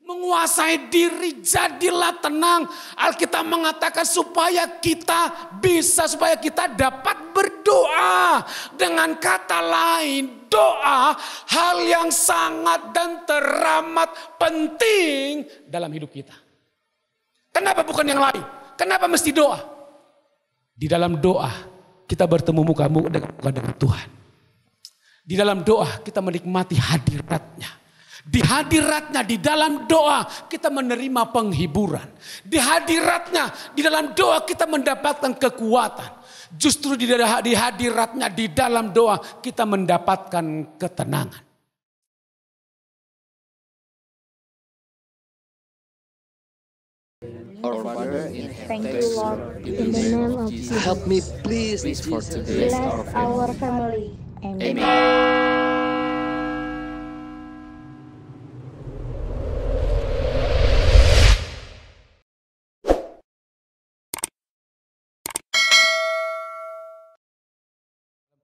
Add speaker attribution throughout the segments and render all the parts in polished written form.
Speaker 1: Menguasai diri, jadilah tenang. Alkitab mengatakan supaya kita dapat berdoa. Dengan kata lain, doa hal yang sangat dan teramat penting dalam hidup kita. Kenapa bukan yang lain? Kenapa mesti doa? Di dalam doa kita bertemu muka-muka dengan Tuhan. Di dalam doa kita menikmati hadirat-Nya. Di hadirat-Nya, di dalam doa kita menerima penghiburan. Di hadirat-Nya, di dalam doa kita mendapatkan kekuatan. Justru di hadirat-Nya, di dalam doa kita mendapatkan ketenangan.
Speaker 2: Our Father in
Speaker 3: Thank you, Lord, in the name of Jesus.
Speaker 2: help me please for today.
Speaker 3: Bless our family. Amen.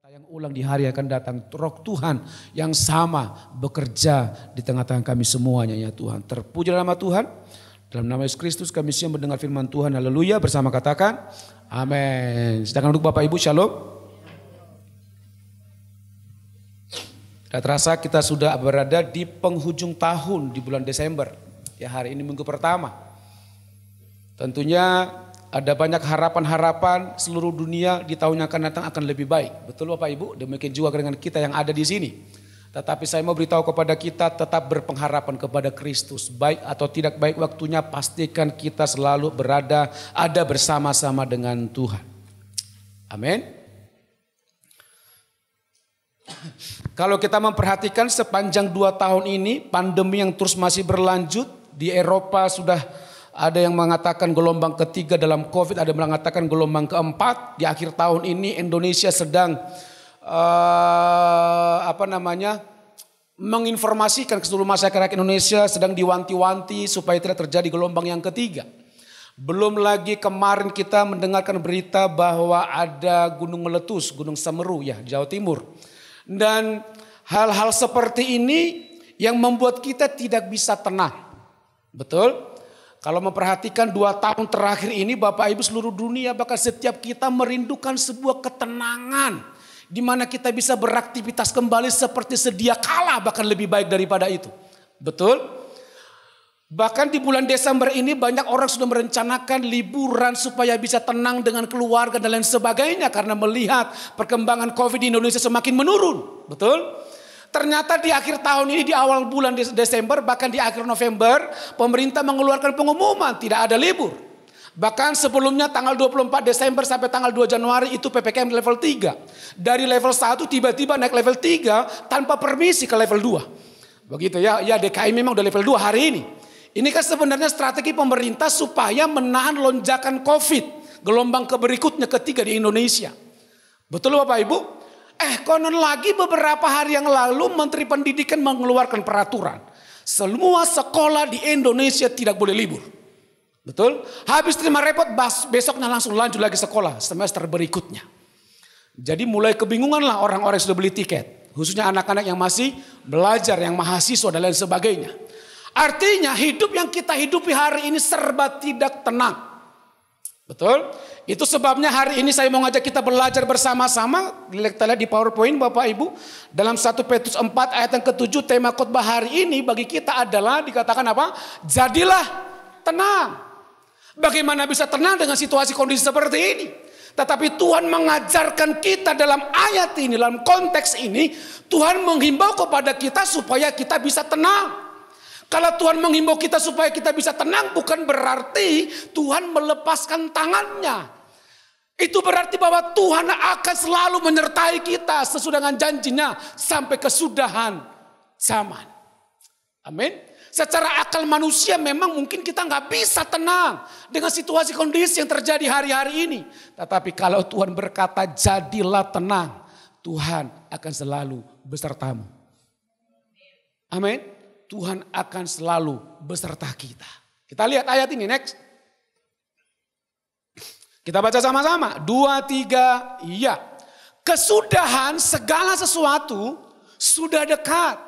Speaker 1: Tayang ulang di hari akan datang, Roh Tuhan yang sama bekerja di tengah-tengah kami semuanya ya Tuhan. Terpuji nama Tuhan. Dalam nama Yesus Kristus kami siap mendengar firman Tuhan. Haleluya. Bersama katakan amin. Sedangkan untuk Bapak Ibu shalom. Tidak terasa kita sudah berada di penghujung tahun di bulan Desember. Ya, hari ini minggu pertama. Tentunya ada banyak harapan-harapan seluruh dunia di tahun yang akan datang akan lebih baik. Betul Bapak Ibu? Demikian juga dengan kita yang ada di sini. Tetapi saya mau beritahu kepada kita tetap berpengharapan kepada Kristus. Baik atau tidak baik waktunya, pastikan kita selalu ada bersama-sama dengan Tuhan. Amin. Kalau kita memperhatikan sepanjang 2 tahun ini pandemi yang terus masih berlanjut. Di Eropa sudah ada yang mengatakan gelombang ketiga dalam COVID, ada yang mengatakan gelombang keempat. Di akhir tahun ini Indonesia sedang menginformasikan ke seluruh masyarakat Indonesia, sedang diwanti-wanti supaya tidak terjadi gelombang yang ketiga. Belum lagi kemarin kita mendengarkan berita bahwa ada gunung meletus, Gunung Semeru ya, Jawa Timur. Dan hal-hal seperti ini yang membuat kita tidak bisa tenang. Betul? Kalau memperhatikan 2 tahun terakhir ini Bapak Ibu seluruh dunia bahkan setiap kita merindukan sebuah ketenangan. Di mana kita bisa beraktivitas kembali seperti sedia kala bahkan lebih baik daripada itu. Betul? Bahkan di bulan Desember ini banyak orang sudah merencanakan liburan supaya bisa tenang dengan keluarga dan lain sebagainya. Karena melihat perkembangan COVID di Indonesia semakin menurun. Betul? Ternyata di akhir tahun ini di awal bulan Desember bahkan di akhir November pemerintah mengeluarkan pengumuman tidak ada libur. Bahkan sebelumnya tanggal 24 Desember sampai tanggal 2 Januari itu PPKM level 3. Dari level 1 tiba-tiba naik level 3 tanpa permisi ke level 2. Begitu ya, ya DKI memang udah level 2 hari ini. Ini kan sebenarnya strategi pemerintah supaya menahan lonjakan COVID. Gelombang berikutnya ketiga di Indonesia. Betul Bapak Ibu? Konon lagi beberapa hari yang lalu Menteri Pendidikan mengeluarkan peraturan. Semua sekolah di Indonesia tidak boleh libur. Betul? Habis terima repot besoknya langsung lanjut lagi sekolah semester berikutnya. Jadi mulai kebingungan lah orang-orang yang sudah beli tiket. Khususnya anak-anak yang masih belajar, yang mahasiswa dan lain sebagainya. Artinya hidup yang kita hidupi hari ini serba tidak tenang. Betul? Itu sebabnya hari ini saya mau ngajak kita belajar bersama-sama. Kita lihat di PowerPoint Bapak Ibu. Dalam 1 Petrus 4 ayat yang ke-7 tema khotbah hari ini bagi kita adalah dikatakan apa? Jadilah tenang. Bagaimana bisa tenang dengan situasi kondisi seperti ini? Tetapi Tuhan mengajarkan kita dalam ayat ini, dalam konteks ini. Tuhan menghimbau kepada kita supaya kita bisa tenang. Kalau Tuhan menghimbau kita supaya kita bisa tenang bukan berarti Tuhan melepaskan tangannya. Itu berarti bahwa Tuhan akan selalu menyertai kita sesudah dengan janjinya sampai kesudahan zaman. Amin. Secara akal manusia memang mungkin kita nggak bisa tenang dengan situasi kondisi yang terjadi hari-hari ini. Tetapi kalau Tuhan berkata jadilah tenang, Tuhan akan selalu besertamu. Amin. Tuhan akan selalu beserta kita. Kita lihat ayat ini next. Kita baca sama-sama. 2, 3, iya. Kesudahan segala sesuatu sudah dekat.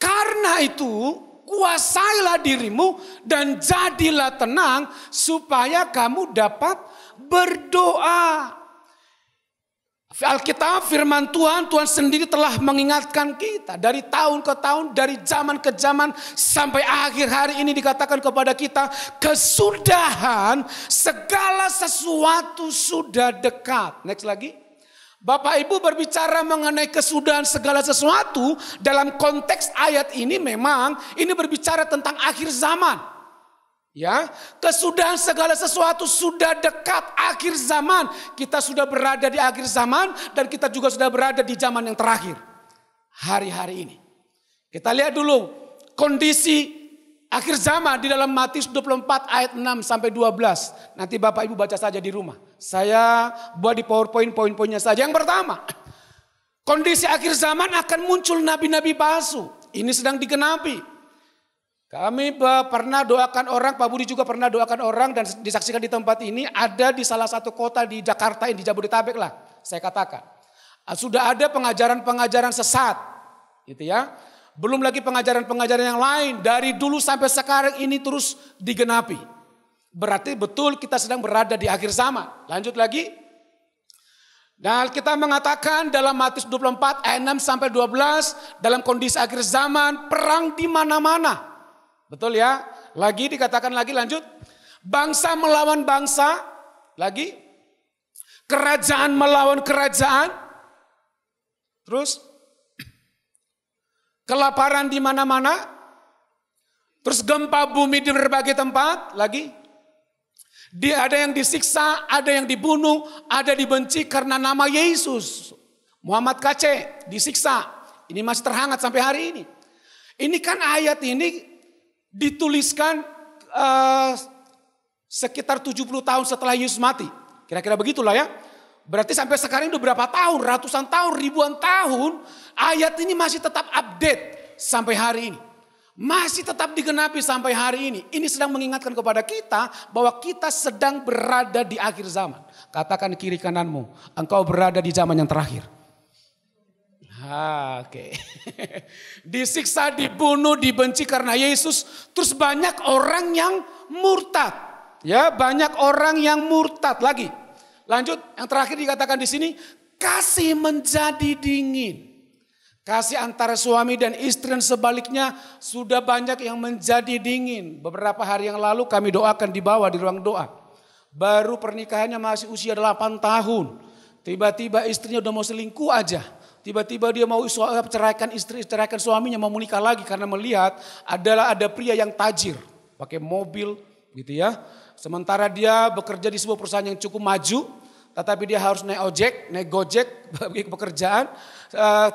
Speaker 1: Karena itu kuasailah dirimu dan jadilah tenang supaya kamu dapat berdoa. Alkitab firman Tuhan sendiri telah mengingatkan kita dari tahun ke tahun, dari zaman ke zaman sampai akhir hari ini dikatakan kepada kita kesudahan segala sesuatu sudah dekat. Next lagi. Bapak Ibu berbicara mengenai kesudahan segala sesuatu dalam konteks ayat ini memang ini berbicara tentang akhir zaman. Ya, kesudahan segala sesuatu sudah dekat akhir zaman. Kita sudah berada di akhir zaman dan kita juga sudah berada di zaman yang terakhir. Hari-hari ini. Kita lihat dulu kondisi akhir zaman di dalam Matius 24 ayat 6 sampai 12. Nanti Bapak Ibu baca saja di rumah. Saya buat di PowerPoint poin-poinnya saja. Yang pertama, kondisi akhir zaman akan muncul nabi-nabi palsu. Ini sedang digenapi. Kami pernah doakan orang, Pak Budi juga pernah doakan orang dan disaksikan di tempat ini. Ada di salah satu kota di Jakarta, di Jabodetabek lah saya katakan. Sudah ada pengajaran-pengajaran sesat gitu ya. Belum lagi pengajaran-pengajaran yang lain. Dari dulu sampai sekarang ini terus digenapi. Berarti betul kita sedang berada di akhir zaman. Lanjut lagi. Dan kita mengatakan dalam Matius 24 ayat 6 sampai 12. Dalam kondisi akhir zaman perang di mana-mana. Betul ya? Lagi dikatakan lagi lanjut. Bangsa melawan bangsa. Lagi. Kerajaan melawan kerajaan. Terus. Kelaparan di mana-mana. Terus gempa bumi di berbagai tempat. Lagi. Ada yang disiksa, ada yang dibunuh, ada dibenci karena nama Yesus. Muhammad KC disiksa. Ini masih terhangat sampai hari ini. Ini kan ayat ini dituliskan sekitar 70 tahun setelah Yesus mati. Kira-kira begitulah ya. Berarti sampai sekarang udah berapa tahun, ratusan tahun, ribuan tahun. Ayat ini masih tetap update sampai hari ini. Masih tetap digenapi sampai hari ini. Ini sedang mengingatkan kepada kita bahwa kita sedang berada di akhir zaman. Katakan kiri kananmu, engkau berada di zaman yang terakhir. Oke. Disiksa, dibunuh, dibenci karena Yesus. Terus banyak orang yang murtad. Ya, banyak orang yang murtad lagi. Lanjut, yang terakhir dikatakan di sini, kasih menjadi dingin. Kasih antara suami dan istri dan sebaliknya sudah banyak yang menjadi dingin. Beberapa hari yang lalu kami doakan di bawah di ruang doa. Baru pernikahannya masih usia 8 tahun. Tiba-tiba istrinya udah mau selingkuh aja. Tiba-tiba dia mau ceraikan istri, ceraikan suaminya, mau menikah lagi karena melihat ada pria yang tajir, pakai mobil gitu ya. Sementara dia bekerja di sebuah perusahaan yang cukup maju, tetapi dia harus naik ojek, naik gojek bagi pekerjaan.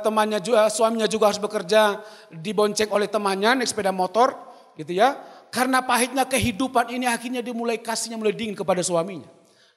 Speaker 1: Temannya juga, suaminya juga harus bekerja dibonceng oleh temannya naik sepeda motor gitu ya. Karena pahitnya kehidupan ini akhirnya dia mulai kasihnya mulai dingin kepada suaminya.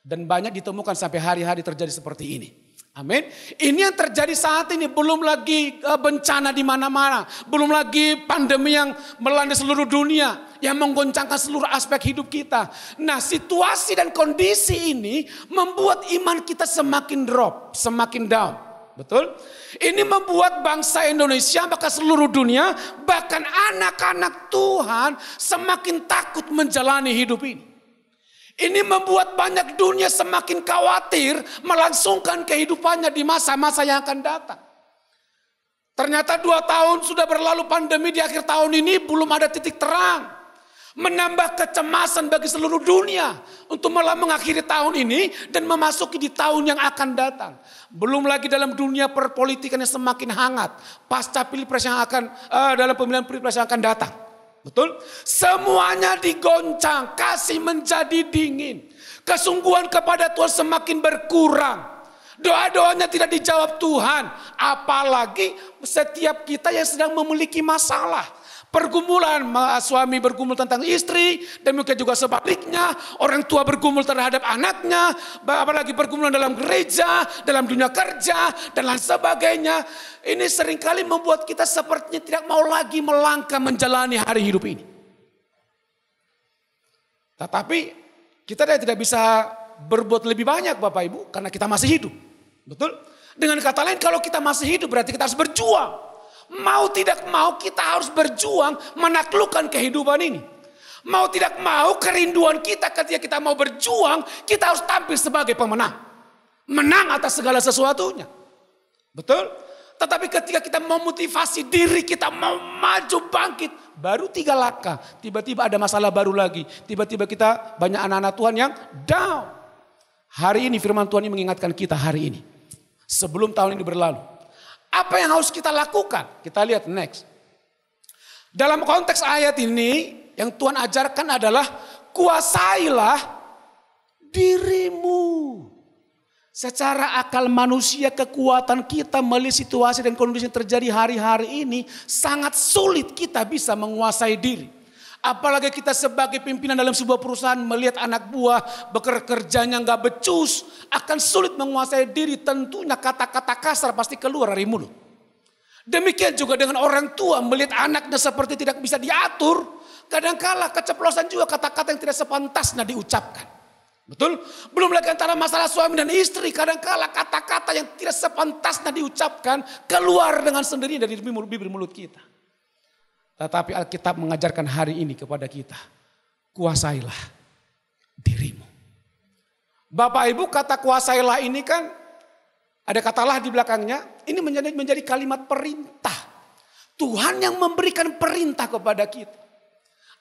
Speaker 1: Dan banyak ditemukan sampai hari-hari terjadi seperti ini. Amin. Ini yang terjadi saat ini, belum lagi bencana di mana-mana, belum lagi pandemi yang melanda seluruh dunia yang menggoncangkan seluruh aspek hidup kita. Nah, situasi dan kondisi ini membuat iman kita semakin drop, semakin down. Betul? Ini membuat bangsa Indonesia, bahkan seluruh dunia, bahkan anak-anak Tuhan semakin takut menjalani hidup ini. Ini membuat banyak dunia semakin khawatir melangsungkan kehidupannya di masa-masa yang akan datang. Ternyata 2 tahun sudah berlalu pandemi, di akhir tahun ini belum ada titik terang. Menambah kecemasan bagi seluruh dunia untuk malah mengakhiri tahun ini dan memasuki di tahun yang akan datang. Belum lagi dalam dunia perpolitikan yang semakin hangat pasca pilpres yang akan dalam pemilihan pilpres yang akan datang. Betul? Semuanya digoncang, kasih menjadi dingin. Kesungguhan kepada Tuhan semakin berkurang. Doa-doanya tidak dijawab Tuhan. Apalagi setiap kita yang sedang memiliki masalah. Pergumulan, suami bergumul tentang istri, dan mungkin juga sebaliknya, orang tua bergumul terhadap anaknya, apalagi pergumulan dalam gereja, dalam dunia kerja, dan lain sebagainya. Ini seringkali membuat kita sepertinya tidak mau lagi melangkah menjalani hari hidup ini. Tetapi kita tidak bisa berbuat lebih banyak Bapak Ibu, karena kita masih hidup. Betul? Dengan kata lain, kalau kita masih hidup berarti kita harus berjuang. Mau tidak mau kita harus berjuang menaklukkan kehidupan ini. Mau tidak mau kerinduan kita ketika kita mau berjuang, kita harus tampil sebagai pemenang. Menang atas segala sesuatunya. Betul? Tetapi ketika kita memotivasi diri kita mau maju bangkit, baru 3 langkah, tiba-tiba ada masalah baru lagi. Tiba-tiba kita banyak anak-anak Tuhan yang down. Hari ini firman Tuhan ini mengingatkan kita hari ini. Sebelum tahun ini berlalu. Apa yang harus kita lakukan? Kita lihat next. Dalam konteks ayat ini yang Tuhan ajarkan adalah kuasailah dirimu. Secara akal manusia kekuatan kita melihat situasi dan kondisi yang terjadi hari-hari ini sangat sulit kita bisa menguasai diri. Apalagi kita sebagai pimpinan dalam sebuah perusahaan melihat anak buah bekerjanya nggak becus, akan sulit menguasai diri. Tentunya kata-kata kasar pasti keluar dari mulut. Demikian juga dengan orang tua melihat anaknya seperti tidak bisa diatur. Kadangkala keceplosan juga kata-kata yang tidak sepantasnya diucapkan. Betul? Belum lagi antara masalah suami dan istri. Kadangkala kata-kata yang tidak sepantasnya diucapkan keluar dengan sendirinya dari bibir mulut kita. Tetapi Alkitab mengajarkan hari ini kepada kita. Kuasailah dirimu. Bapak Ibu, kata kuasailah ini kan ada katalah di belakangnya. Ini menjadi kalimat perintah. Tuhan yang memberikan perintah kepada kita.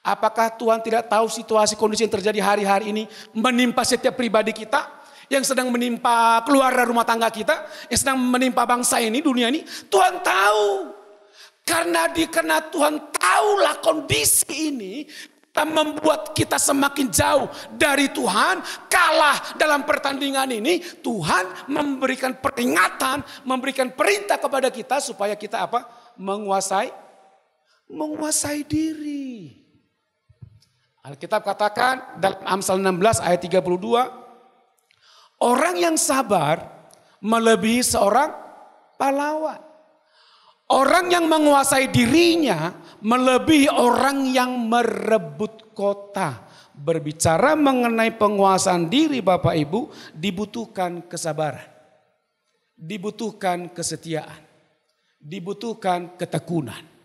Speaker 1: Apakah Tuhan tidak tahu situasi kondisi yang terjadi hari-hari ini menimpa setiap pribadi kita, yang sedang menimpa keluarga rumah tangga kita, yang sedang menimpa bangsa ini, dunia ini? Tuhan tahu. Karena Tuhan tahulah kondisi ini membuat kita semakin jauh dari Tuhan, kalah dalam pertandingan ini. Tuhan memberikan peringatan, memberikan perintah kepada kita supaya kita apa? Menguasai diri. Alkitab katakan dalam Amsal 16 ayat 32, orang yang sabar melebihi seorang pahlawan. Orang yang menguasai dirinya melebihi orang yang merebut kota. Berbicara mengenai penguasaan diri Bapak Ibu, dibutuhkan kesabaran. Dibutuhkan kesetiaan. Dibutuhkan ketekunan.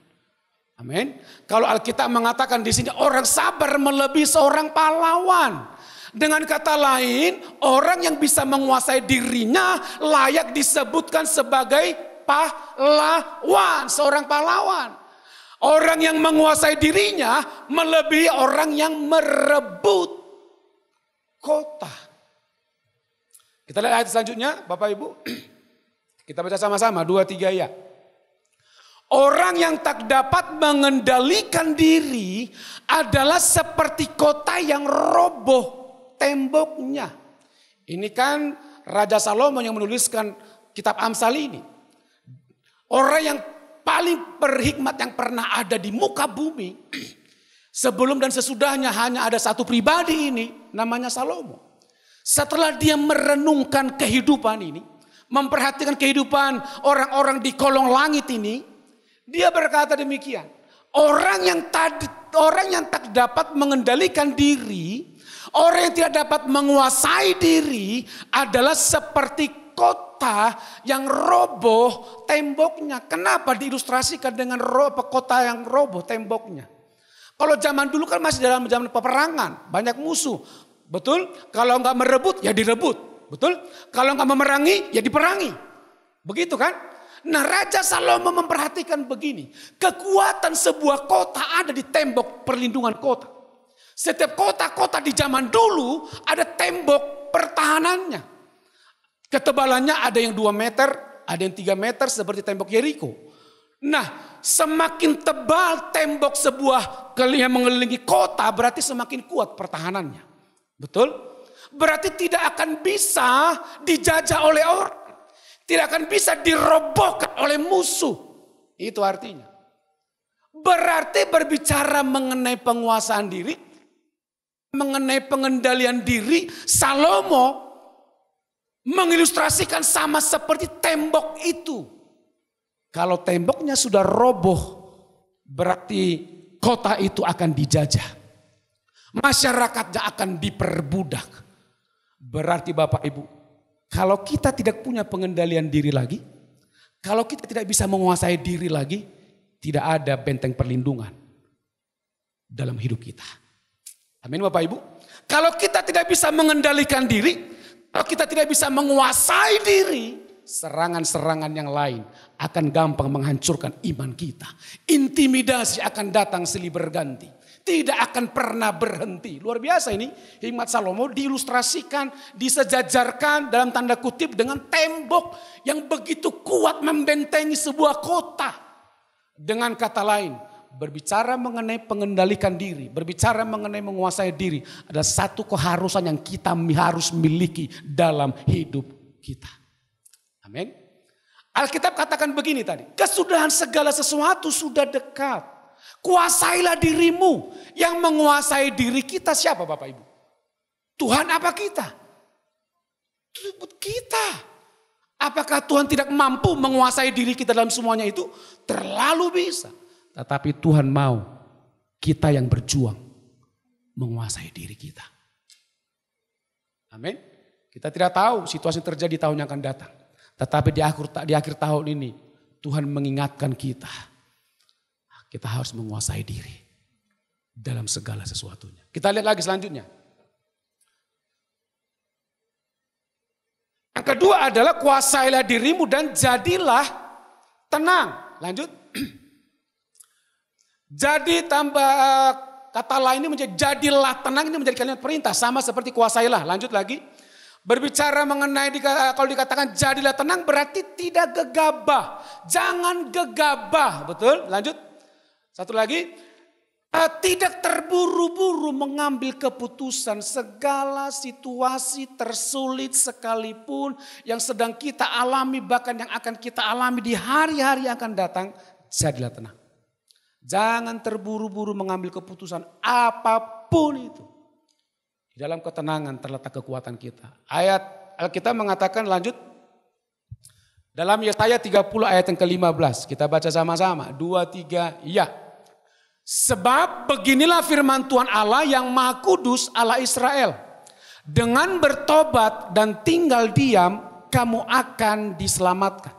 Speaker 1: Amin. Kalau Alkitab mengatakan di sini orang sabar melebihi seorang pahlawan. Dengan kata lain, orang yang bisa menguasai dirinya layak disebutkan sebagai pahlawan, seorang pahlawan. Orang yang menguasai dirinya melebihi orang yang merebut kota. Kita lihat ayat selanjutnya, Bapak Ibu. Kita baca sama-sama 2-3 ya. Orang yang tak dapat mengendalikan diri adalah seperti kota yang roboh temboknya. Ini kan Raja Salomo yang menuliskan kitab Amsal ini. Orang yang paling berhikmat yang pernah ada di muka bumi. Sebelum dan sesudahnya hanya ada satu pribadi ini, namanya Salomo. Setelah dia merenungkan kehidupan ini, memperhatikan kehidupan orang-orang di kolong langit ini, dia berkata demikian, orang yang tak dapat mengendalikan diri, orang yang tidak dapat menguasai diri adalah seperti kota yang roboh temboknya. Kenapa diilustrasikan dengan kota yang roboh temboknya? Kalau zaman dulu kan masih dalam zaman peperangan, banyak musuh. Betul? Kalau enggak merebut ya direbut. Betul? Kalau enggak memerangi ya diperangi. Begitu kan? Nah, Raja Salomo memperhatikan begini. Kekuatan sebuah kota ada di tembok perlindungan kota. Setiap kota-kota di zaman dulu ada tembok pertahanannya. Ketebalannya ada yang 2 meter, ada yang 3 meter seperti tembok Yeriko. Nah, semakin tebal tembok sebuah yang mengelilingi kota berarti semakin kuat pertahanannya. Betul? Berarti tidak akan bisa dijajah oleh orang. Tidak akan bisa dirobohkan oleh musuh. Itu artinya. Berarti berbicara mengenai penguasaan diri, mengenai pengendalian diri, Salomo mengilustrasikan sama seperti tembok itu. Kalau temboknya sudah roboh, berarti kota itu akan dijajah. Masyarakatnya akan diperbudak. Berarti Bapak Ibu, kalau kita tidak punya pengendalian diri lagi, kalau kita tidak bisa menguasai diri lagi, tidak ada benteng perlindungan dalam hidup kita. Amin Bapak Ibu. Kalau kita tidak bisa mengendalikan diri, kalau kita tidak bisa menguasai diri, serangan-serangan yang lain akan gampang menghancurkan iman kita. Intimidasi akan datang silih berganti. Tidak akan pernah berhenti. Luar biasa ini hikmat Salomo diilustrasikan, disejajarkan dalam tanda kutip dengan tembok yang begitu kuat membentengi sebuah kota. Dengan kata lain, berbicara mengenai pengendalikan diri, berbicara mengenai menguasai diri adalah satu keharusan yang kita harus miliki dalam hidup kita. Amin. Alkitab katakan begini tadi, kesudahan segala sesuatu sudah dekat. Kuasailah dirimu. Yang menguasai diri kita siapa Bapak Ibu? Tuhan apa kita? Kita. Apakah Tuhan tidak mampu menguasai diri kita dalam semuanya itu? Terlalu bisa. Tetapi Tuhan mau kita yang berjuang menguasai diri kita. Amin. Kita tidak tahu situasi terjadi tahun yang akan datang. Tetapi di akhir tahun ini Tuhan mengingatkan kita. Kita harus menguasai diri dalam segala sesuatunya. Kita lihat lagi selanjutnya. Yang kedua adalah kuasailah dirimu dan jadilah tenang. Lanjut. Jadi tambah kata lain ini menjadi jadilah tenang, ini menjadi kalimat perintah. Sama seperti kuasailah. Lanjut lagi. Berbicara mengenai kalau dikatakan jadilah tenang berarti tidak gegabah. Jangan gegabah. Betul? Lanjut. Satu lagi, tidak terburu-buru mengambil keputusan. Segala situasi tersulit sekalipun yang sedang kita alami, bahkan yang akan kita alami di hari-hari yang akan datang, jadilah tenang. Jangan terburu-buru mengambil keputusan apapun itu. Di dalam ketenangan terletak kekuatan kita. Ayat Alkitab mengatakan lanjut. Dalam Yesaya 30 ayat yang ke-15. Kita baca sama-sama. 2, 3, ya. Sebab beginilah firman Tuhan Allah yang Maha Kudus Allah Israel. Dengan bertobat dan tinggal diam kamu akan diselamatkan.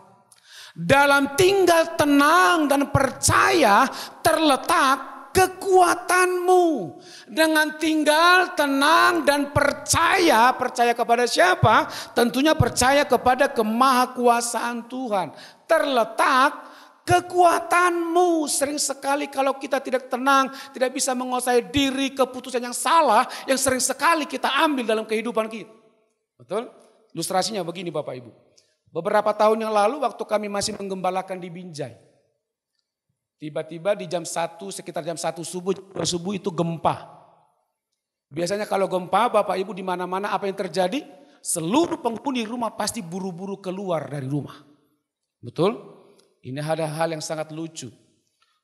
Speaker 1: Dalam tinggal tenang dan percaya terletak kekuatanmu. Dengan tinggal tenang dan percaya. Percaya kepada siapa? Tentunya percaya kepada kemahakuasaan Tuhan. Terletak kekuatanmu. Sering sekali kalau kita tidak tenang, tidak bisa menguasai diri, keputusan yang salah yang sering sekali kita ambil dalam kehidupan kita. Betul? Ilustrasinya begini Bapak Ibu. Beberapa tahun yang lalu waktu kami masih menggembalakan di Binjai. Tiba-tiba di jam 1, sekitar jam 1 subuh itu gempa. Biasanya kalau gempa Bapak Ibu di mana-mana apa yang terjadi? Seluruh penghuni rumah pasti buru-buru keluar dari rumah. Betul? Ini ada hal yang sangat lucu.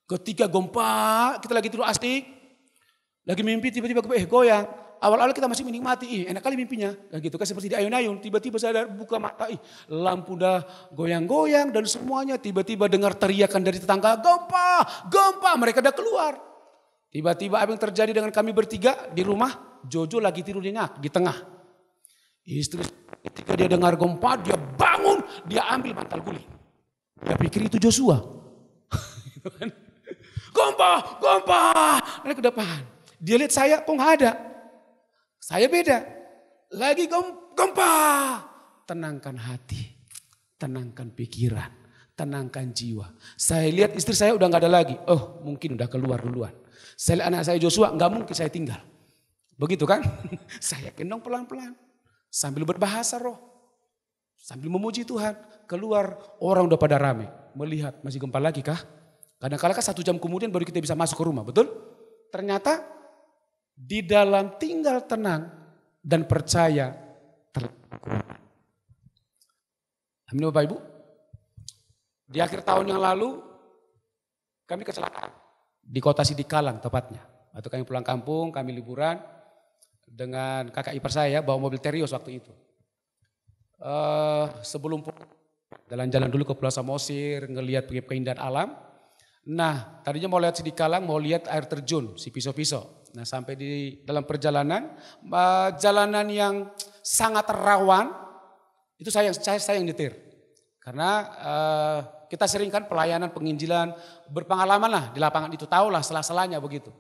Speaker 1: Ketika gempa, kita lagi tidur asik, lagi mimpi tiba-tiba goyang. Awal-awal kita masih menikmati, enak kali mimpinya. Dan gitu kan seperti di ayun-ayun, tiba-tiba sadar buka mata, lampu udah goyang-goyang dan semuanya. Tiba-tiba dengar teriakan dari tetangga, gempa, gempa, mereka udah keluar. Tiba-tiba apa yang terjadi dengan kami bertiga di rumah, Jojo lagi tidur di tengah. Istri ketika dia dengar gempa, dia bangun, dia ambil bantal guling. Dia pikir itu Joshua. Gempa, gempa. Mereka ke depan. Dia lihat saya, kok nggak ada. Saya beda. Lagi gempa. Tenangkan hati. Tenangkan pikiran. Tenangkan jiwa. Saya lihat istri saya udah nggak ada lagi. Oh mungkin udah keluar duluan. Saya lihat anak saya Joshua, nggak mungkin saya tinggal. Begitu kan? Saya gendong pelan-pelan. Sambil berbahasa roh. Sambil memuji Tuhan, keluar orang udah pada rame. Melihat masih gempa lagi kah? Kadang-kadang kan 1 jam kemudian baru kita bisa masuk ke rumah, betul? Ternyata di dalam tinggal tenang dan percaya terkuat. Amin Bapak Ibu. Di akhir tahun yang lalu kami kecelakaan. Di kota Sidikalang tepatnya. Waktu kami pulang kampung, kami liburan dengan kakak ipar saya bawa mobil Terios waktu itu. Sebelum jalan-jalan dulu ke Pulau Samosir, ngelihat keindahan alam. Nah, tadinya mau lihat Sidikalang, mau lihat air terjun, si Piso-Piso. Nah, sampai di dalam perjalanan, jalanan yang sangat rawan, itu saya yang nyetir. Karena kita sering kan pelayanan penginjilan, berpengalaman lah di lapangan itu, tahulah sela-selanya begitu.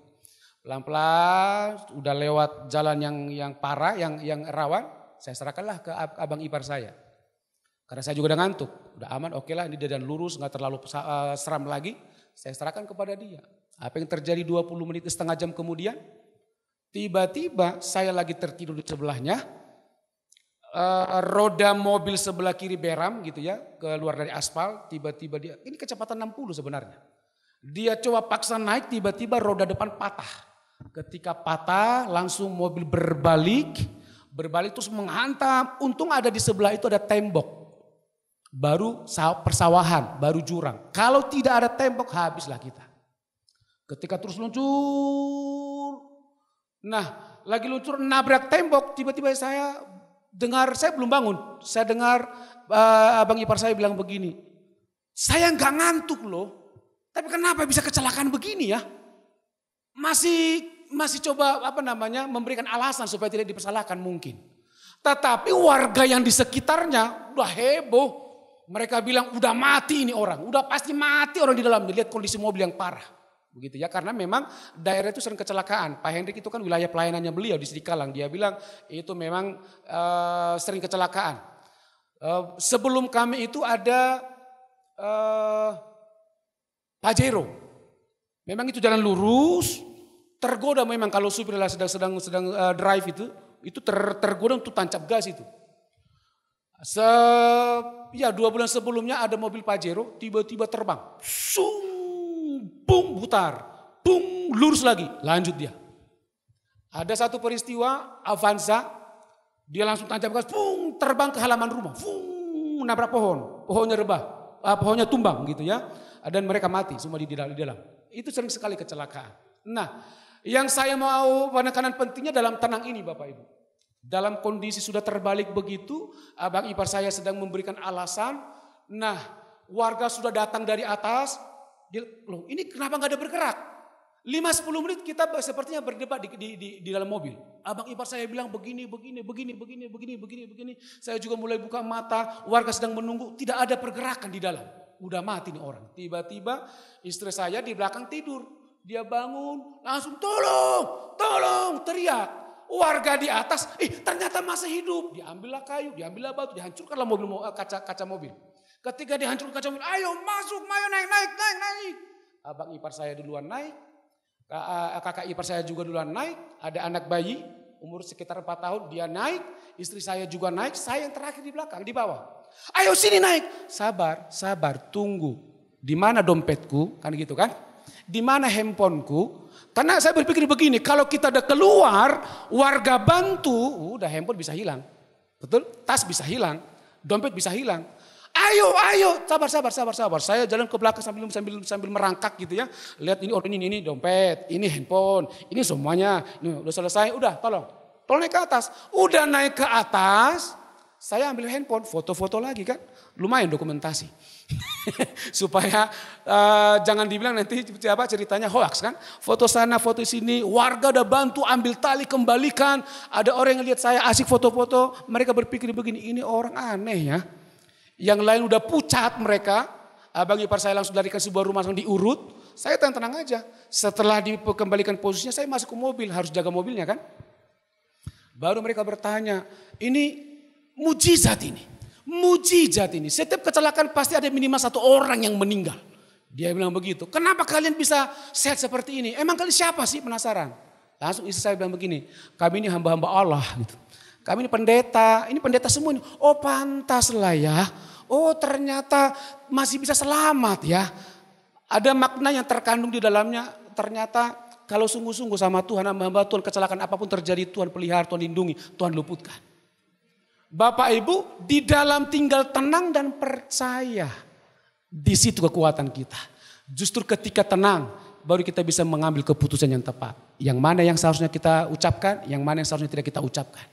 Speaker 1: Pelan-pelan udah lewat jalan yang parah, yang rawan, saya serahkanlah ke abang ipar saya. Karena saya juga udah ngantuk, udah aman, oke lah ini dan lurus, nggak terlalu seram lagi. Saya serahkan kepada dia. Apa yang terjadi 20 menit setengah jam kemudian, tiba-tiba saya lagi tertidur di sebelahnya, roda mobil sebelah kiri beram gitu ya, keluar dari aspal, tiba-tiba dia, ini kecepatan 60 sebenarnya. Dia coba paksa naik, tiba-tiba roda depan patah. Ketika patah langsung mobil berbalik terus menghantam. Untung ada di sebelah itu ada tembok. Baru persawahan, baru jurang. Kalau tidak ada tembok habislah kita. Ketika terus luncur. Nah lagi luncur nabrak tembok, tiba-tiba saya dengar, saya belum bangun. Saya dengar abang ipar saya bilang begini. Saya nggak ngantuk loh. Tapi kenapa bisa kecelakaan begini ya? Masih coba memberikan alasan supaya tidak dipersalahkan mungkin. Tetapi warga yang di sekitarnya udah heboh. Mereka bilang udah mati ini orang, udah pasti mati orang di dalam. Lihat kondisi mobil yang parah. Begitu ya, karena memang daerah itu sering kecelakaan. Pak Hendrik itu kan wilayah pelayanannya beliau di Sidikalang. Dia bilang itu memang sering kecelakaan. Sebelum kami itu ada Pajero. Memang itu jalan lurus, tergoda memang kalau supir sedang drive itu tergoda untuk tancap gas itu. 2 bulan sebelumnya ada mobil Pajero tiba-tiba terbang, bung putar, bung lurus lagi, lanjut dia. Ada satu peristiwa Avanza, dia langsung tancap gas, bung terbang ke halaman rumah, bung nabrak pohonnya rebah, pohonnya tumbang gitu ya, dan mereka mati semua di dalam. Itu sering sekali kecelakaan. Nah, yang saya mau penekanan pentingnya dalam tenang ini Bapak Ibu. Dalam kondisi sudah terbalik begitu, abang ipar saya sedang memberikan alasan. Nah, warga sudah datang dari atas. Loh, ini kenapa nggak ada bergerak? 5-10 menit kita sepertinya berdebat di dalam mobil. Abang ipar saya bilang begini. Saya juga mulai buka mata, warga sedang menunggu, tidak ada pergerakan di dalam. Udah mati nih orang. Tiba-tiba istri saya di belakang tidur. Dia bangun, langsung tolong, teriak. Warga di atas, ternyata masih hidup. Diambillah kayu, diambillah batu, dihancurkanlah kaca mobil. Ketika dihancurkan kaca mobil, ayo masuk, ayo naik. Abang ipar saya duluan naik. Kakak ipar saya juga duluan naik. Ada anak bayi umur sekitar 4 tahun, dia naik. Istri saya juga naik, saya yang terakhir di belakang, di bawah. Ayo sini naik. Sabar, tunggu. Di mana dompetku? Kan gitu kan? Di mana handphoneku? Karena saya berpikir begini, kalau kita udah keluar, warga bantu, udah handphone bisa hilang. Betul? Tas bisa hilang, dompet bisa hilang. Ayo, sabar. Saya jalan ke belakang sambil merangkak gitu ya. Lihat ini dompet, ini handphone, ini semuanya. Ini udah selesai, udah tolong naik ke atas. Udah naik ke atas, saya ambil handphone, foto-foto lagi kan. Lumayan dokumentasi. Supaya jangan dibilang nanti ceritanya hoax kan. Foto sana, foto sini, warga udah bantu ambil tali kembalikan. Ada orang yang lihat saya asik foto-foto, mereka berpikir begini, ini orang aneh ya. Yang lain udah pucat mereka. Abang ipar saya langsung larikan sebuah rumah langsung diurut. Saya tenang aja. Setelah dikembalikan posisinya saya masuk ke mobil, harus jaga mobilnya kan. Baru mereka bertanya, ini mujizat ini. Setiap kecelakaan pasti ada minimal 1 orang yang meninggal. Dia bilang begitu. Kenapa kalian bisa sehat seperti ini? Emang kalian siapa sih, penasaran? Langsung istri saya bilang begini, kami ini hamba-hamba Allah gitu. Kami ini pendeta semua ini. Oh pantaslah ya. Oh ternyata masih bisa selamat ya. Ada makna yang terkandung di dalamnya. Ternyata kalau sungguh-sungguh sama Tuhan, hamba Tuhan, kecelakaan apapun terjadi, Tuhan pelihara, Tuhan lindungi, Tuhan luputkan. Bapak Ibu, di dalam tinggal tenang dan percaya. Di situ kekuatan kita. Justru ketika tenang, baru kita bisa mengambil keputusan yang tepat. Yang mana yang seharusnya kita ucapkan, yang mana yang seharusnya tidak kita ucapkan.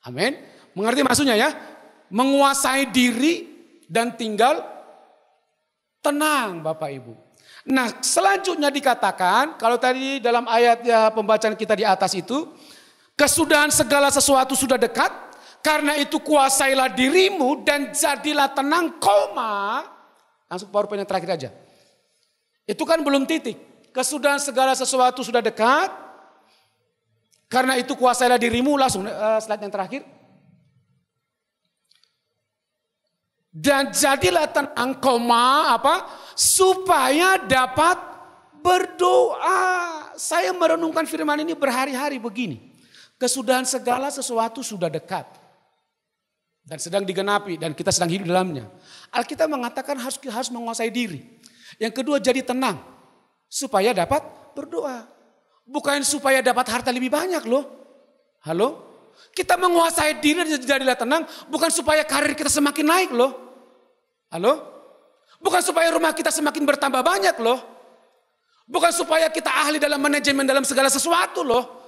Speaker 1: Amin. Mengerti maksudnya ya? Menguasai diri dan tinggal tenang Bapak Ibu. Nah selanjutnya dikatakan, kalau tadi dalam ayat ya, pembacaan kita di atas itu, kesudahan segala sesuatu sudah dekat, karena itu kuasailah dirimu dan jadilah tenang, Langsung PowerPoint yang terakhir aja. Itu kan belum titik. Kesudahan segala sesuatu sudah dekat. Karena itu kuasailah dirimu. Langsung slide yang terakhir. Dan jadilah tenang, supaya dapat berdoa. Saya merenungkan firman ini berhari-hari begini. Kesudahan segala sesuatu sudah dekat. Dan sedang digenapi dan kita sedang hidup dalamnya. Alkitab mengatakan harus menguasai diri. Yang kedua jadi tenang. Supaya dapat berdoa. Bukan supaya dapat harta lebih banyak loh. Halo? Kita menguasai diri dan jadilah tenang. Bukan supaya karir kita semakin naik loh. Halo? Bukan supaya rumah kita semakin bertambah banyak loh. Bukan supaya kita ahli dalam manajemen dalam segala sesuatu loh.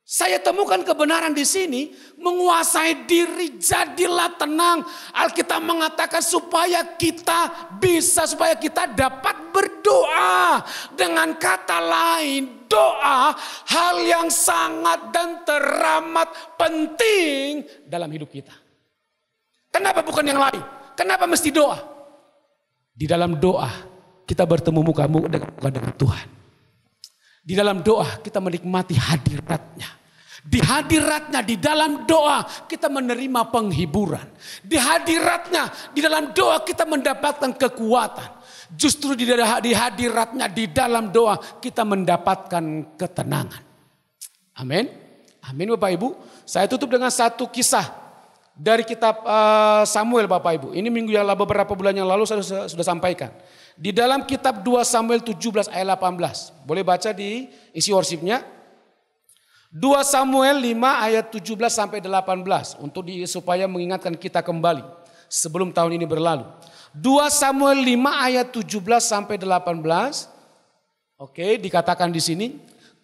Speaker 1: Saya temukan kebenaran di sini, menguasai diri, jadilah tenang. Alkitab mengatakan supaya kita dapat berdoa. Dengan kata lain, doa hal yang sangat dan teramat penting dalam hidup kita. Kenapa bukan yang lain? Kenapa mesti doa? Di dalam doa kita bertemu muka-muka dengan Tuhan. Di dalam doa kita menikmati hadiratnya. Di hadiratnya, di dalam doa kita menerima penghiburan. Di hadiratnya, di dalam doa kita mendapatkan kekuatan. Justru di hadiratnya, di dalam doa kita mendapatkan ketenangan. Amin. Amin Bapak Ibu. Saya tutup dengan satu kisah dari kitab Samuel Bapak Ibu. Ini minggu yang lalu, beberapa bulan yang lalu saya sudah sampaikan. Di dalam kitab 2 Samuel 17 ayat 18. Boleh baca di isi worshipnya. 2 Samuel 5 ayat 17 sampai 18. Supaya mengingatkan kita kembali. Sebelum tahun ini berlalu. 2 Samuel 5 ayat 17 sampai 18. Oke, dikatakan di sini.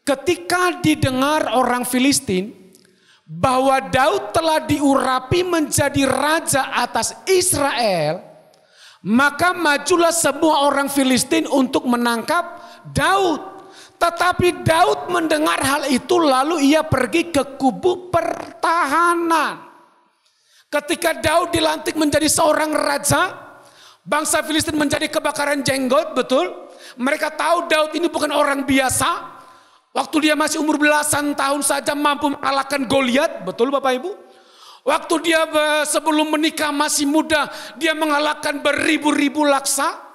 Speaker 1: Ketika didengar orang Filistin bahwa Daud telah diurapi menjadi raja atas Israel, maka majulah semua orang Filistin untuk menangkap Daud. Tetapi Daud mendengar hal itu lalu ia pergi ke kubu pertahanan. Ketika Daud dilantik menjadi seorang raja, bangsa Filistin menjadi kebakaran jenggot, betul? Mereka tahu Daud ini bukan orang biasa. Waktu dia masih umur belasan tahun saja mampu mengalahkan Goliat, betul Bapak Ibu? Waktu dia sebelum menikah masih muda, dia mengalahkan beribu-ribu laksa.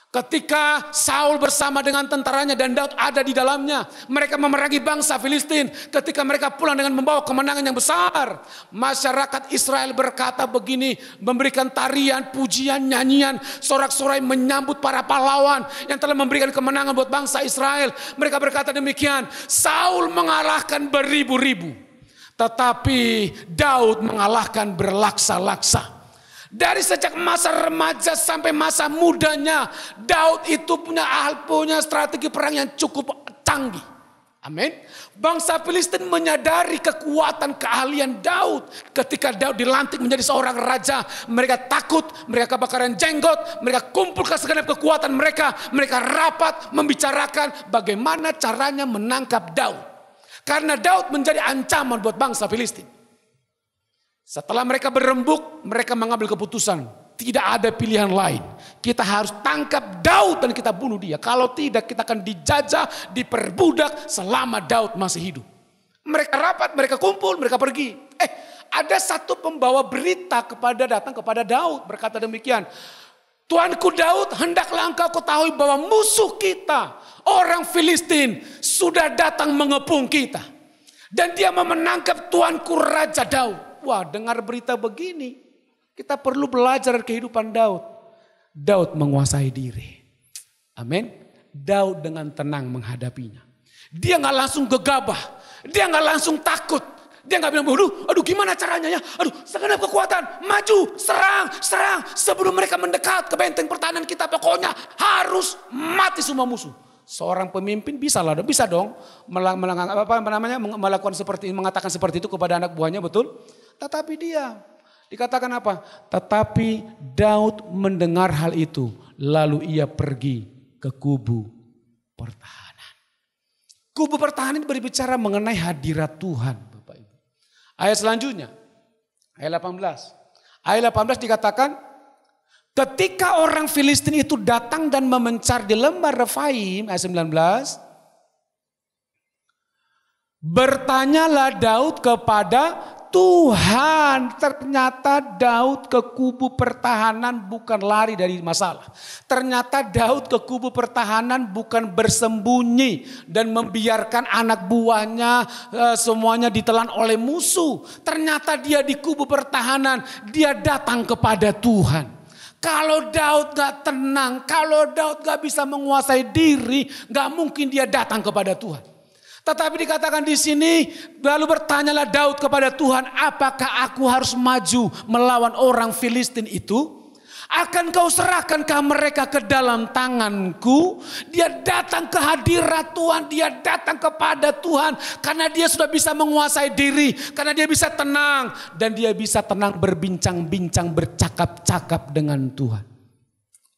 Speaker 1: Ketika Saul bersama dengan tentaranya dan Daud ada di dalamnya, mereka memerangi bangsa Filistin. Ketika mereka pulang dengan membawa kemenangan yang besar, masyarakat Israel berkata begini, memberikan tarian, pujian, nyanyian, sorak-sorai menyambut para pahlawan yang telah memberikan kemenangan buat bangsa Israel. Mereka berkata demikian, Saul mengalahkan beribu-ribu, tetapi Daud mengalahkan berlaksa-laksa. Dari sejak masa remaja sampai masa mudanya, Daud itu punya strategi perang yang cukup canggih. Amin. Bangsa Filistin menyadari kekuatan keahlian Daud. Ketika Daud dilantik menjadi seorang raja, mereka takut, mereka kebakaran jenggot, mereka kumpulkan segenap kekuatan mereka. Mereka rapat membicarakan bagaimana caranya menangkap Daud. Karena Daud menjadi ancaman buat bangsa Filistin. Setelah mereka berembuk, mereka mengambil keputusan. Tidak ada pilihan lain. Kita harus tangkap Daud dan kita bunuh dia. Kalau tidak kita akan dijajah, diperbudak selama Daud masih hidup. Mereka rapat, mereka kumpul, mereka pergi. Ada satu pembawa berita datang kepada Daud. Berkata demikian. Tuanku Daud, hendaklah engkau ketahui bahwa musuh kita, orang Filistin, sudah datang mengepung kita. Dan dia mau menangkap tuanku Raja Daud. Wah, dengar berita begini, kita perlu belajar kehidupan Daud. Daud menguasai diri. Amin. Daud dengan tenang menghadapinya. Dia nggak langsung gegabah, dia nggak langsung takut. Dia nggak bilang, aduh gimana caranya ya? Aduh, segenap kekuatan, maju, serang. Sebelum mereka mendekat ke benteng pertahanan kita, pokoknya harus mati semua musuh. Seorang pemimpin bisa dong melakukan seperti mengatakan seperti itu kepada anak buahnya, betul? Tetapi dia dikatakan apa? Tetapi Daud mendengar hal itu, lalu ia pergi ke kubu pertahanan. Kubu pertahanan berbicara mengenai hadirat Tuhan, Bapak Ibu. Ayat selanjutnya, ayat 18. Ayat 18 dikatakan, Ketika orang Filistin itu datang dan memencar di lembah Refaim, ayat 19. Bertanyalah Daud kepada Tuhan. Ternyata Daud ke kubu pertahanan bukan lari dari masalah. Ternyata Daud ke kubu pertahanan bukan bersembunyi dan membiarkan anak buahnya semuanya ditelan oleh musuh. Ternyata dia di kubu pertahanan, dia datang kepada Tuhan. Kalau Daud gak tenang, kalau Daud gak bisa menguasai diri, gak mungkin dia datang kepada Tuhan. Tetapi dikatakan di sini, lalu bertanyalah Daud kepada Tuhan, apakah aku harus maju melawan orang Filistin itu? Akan kau serahkankah mereka ke dalam tanganku? Dia datang ke hadirat Tuhan, dia datang kepada Tuhan. Karena dia sudah bisa menguasai diri, karena dia bisa tenang. Dan dia bisa tenang berbincang-bincang, bercakap-cakap dengan Tuhan.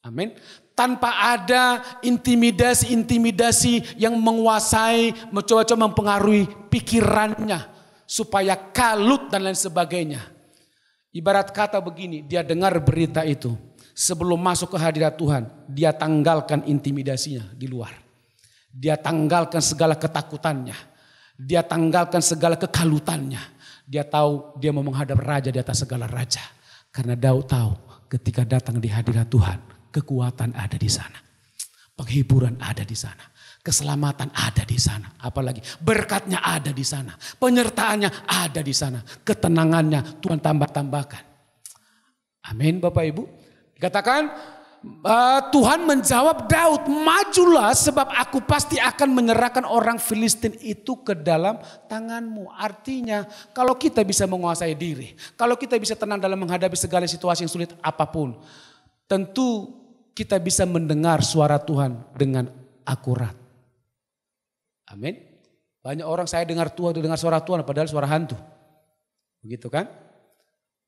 Speaker 1: Amin. Tanpa ada intimidasi-intimidasi yang menguasai, mencoba-coba mempengaruhi pikirannya. Supaya kalut dan lain sebagainya. Ibarat kata begini, dia dengar berita itu. Sebelum masuk ke hadirat Tuhan, dia tanggalkan intimidasinya di luar. Dia tanggalkan segala ketakutannya. Dia tanggalkan segala kekalutannya. Dia tahu dia mau menghadap raja di atas segala raja. Karena Daud tahu ketika datang di hadirat Tuhan, kekuatan ada di sana. Penghiburan ada di sana. Keselamatan ada di sana. Apalagi berkatnya ada di sana. Penyertaannya ada di sana. Ketenangannya Tuhan tambah-tambahkan. Amin Bapak Ibu. Dikatakan Tuhan menjawab Daud, majulah sebab aku pasti akan menyerahkan orang Filistin itu ke dalam tanganmu. Artinya kalau kita bisa menguasai diri. Kalau kita bisa tenang dalam menghadapi segala situasi yang sulit apapun. Tentu kita bisa mendengar suara Tuhan dengan akurat. Amin. Banyak orang saya dengar suara Tuhan padahal suara hantu. Begitu kan?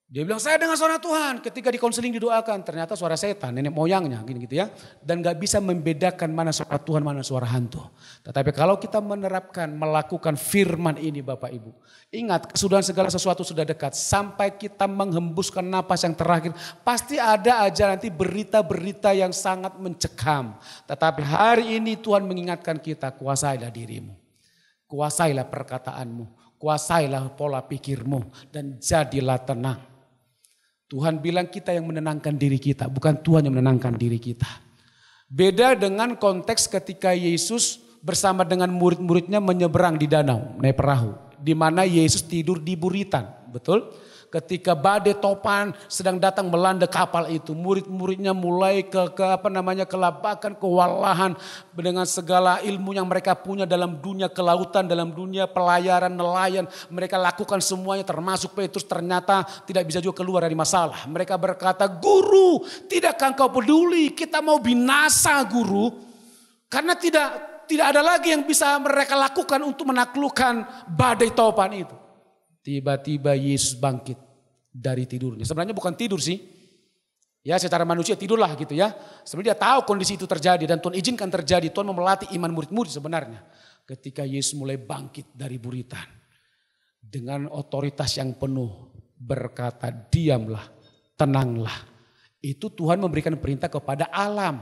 Speaker 1: Dia bilang saya dengar suara Tuhan. Ketika di konseling didoakan ternyata suara setan, nenek moyangnya gitu ya. Dan gak bisa membedakan mana suara Tuhan, mana suara hantu. Tetapi kalau kita menerapkan, melakukan firman ini Bapak Ibu. Ingat kesudahan segala sesuatu sudah dekat. Sampai kita menghembuskan napas yang terakhir. Pasti ada aja nanti berita-berita yang sangat mencekam. Tetapi hari ini Tuhan mengingatkan kita, kuasailah dirimu. Kuasailah perkataanmu. Kuasailah pola pikirmu. Dan jadilah tenang. Tuhan bilang kita yang menenangkan diri kita, bukan Tuhan yang menenangkan diri kita. Beda dengan konteks ketika Yesus bersama dengan murid-muridnya menyeberang di danau, naik perahu. Di mana Yesus tidur di buritan, betul? Ketika badai topan sedang datang melanda kapal itu, murid-muridnya mulai kelabakan, kewalahan dengan segala ilmu yang mereka punya dalam dunia kelautan, dalam dunia pelayaran, nelayan. Mereka lakukan semuanya termasuk Petrus ternyata tidak bisa juga keluar dari masalah. Mereka berkata, Guru, tidakkah engkau peduli? Kita mau binasa Guru. Karena tidak ada lagi yang bisa mereka lakukan untuk menaklukkan badai topan itu. Tiba-tiba Yesus bangkit dari tidurnya. Sebenarnya bukan tidur sih. Ya secara manusia tidurlah gitu ya. Sebenarnya dia tahu kondisi itu terjadi dan Tuhan izinkan terjadi. Tuhan memelatih iman murid-murid sebenarnya. Ketika Yesus mulai bangkit dari buritan. Dengan otoritas yang penuh berkata diamlah, tenanglah. Itu Tuhan memberikan perintah kepada alam.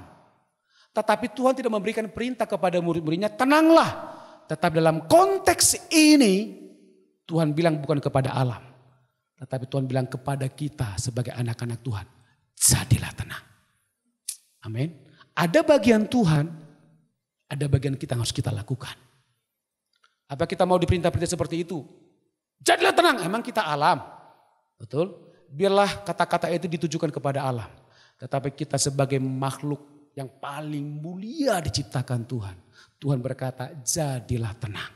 Speaker 1: Tetapi Tuhan tidak memberikan perintah kepada murid-muridnya tenanglah. Tetapi dalam konteks ini Tuhan bilang bukan kepada alam. Tetapi Tuhan bilang kepada kita sebagai anak-anak Tuhan. Jadilah tenang. Amin. Ada bagian Tuhan. Ada bagian kita yang harus kita lakukan. Apa kita mau diperintah-perintah seperti itu? Jadilah tenang. Emang kita alam. Betul. Biarlah kata-kata itu ditujukan kepada alam. Tetapi kita sebagai makhluk yang paling mulia diciptakan Tuhan. Tuhan berkata jadilah tenang.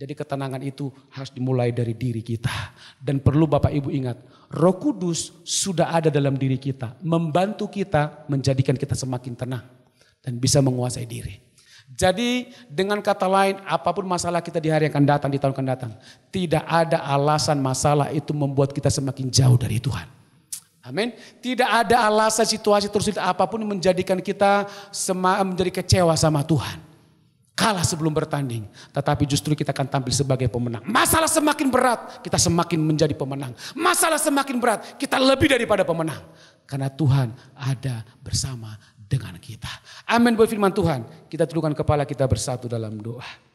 Speaker 1: Jadi ketenangan itu harus dimulai dari diri kita. Dan perlu Bapak Ibu ingat, Roh Kudus sudah ada dalam diri kita. Membantu kita, menjadikan kita semakin tenang. Dan bisa menguasai diri. Jadi dengan kata lain, apapun masalah kita di hari yang akan datang, di tahun akan datang. Tidak ada alasan masalah itu membuat kita semakin jauh dari Tuhan. Amin. Tidak ada alasan situasi tersulit apapun yang menjadikan kita menjadi kecewa sama Tuhan. kalah sebelum bertanding. Tetapi justru kita akan tampil sebagai pemenang. Masalah semakin berat, kita semakin menjadi pemenang. Masalah semakin berat, kita lebih daripada pemenang. Karena Tuhan ada bersama dengan kita. Amin buat firman Tuhan. Kita tundukkan kepala kita bersatu dalam doa.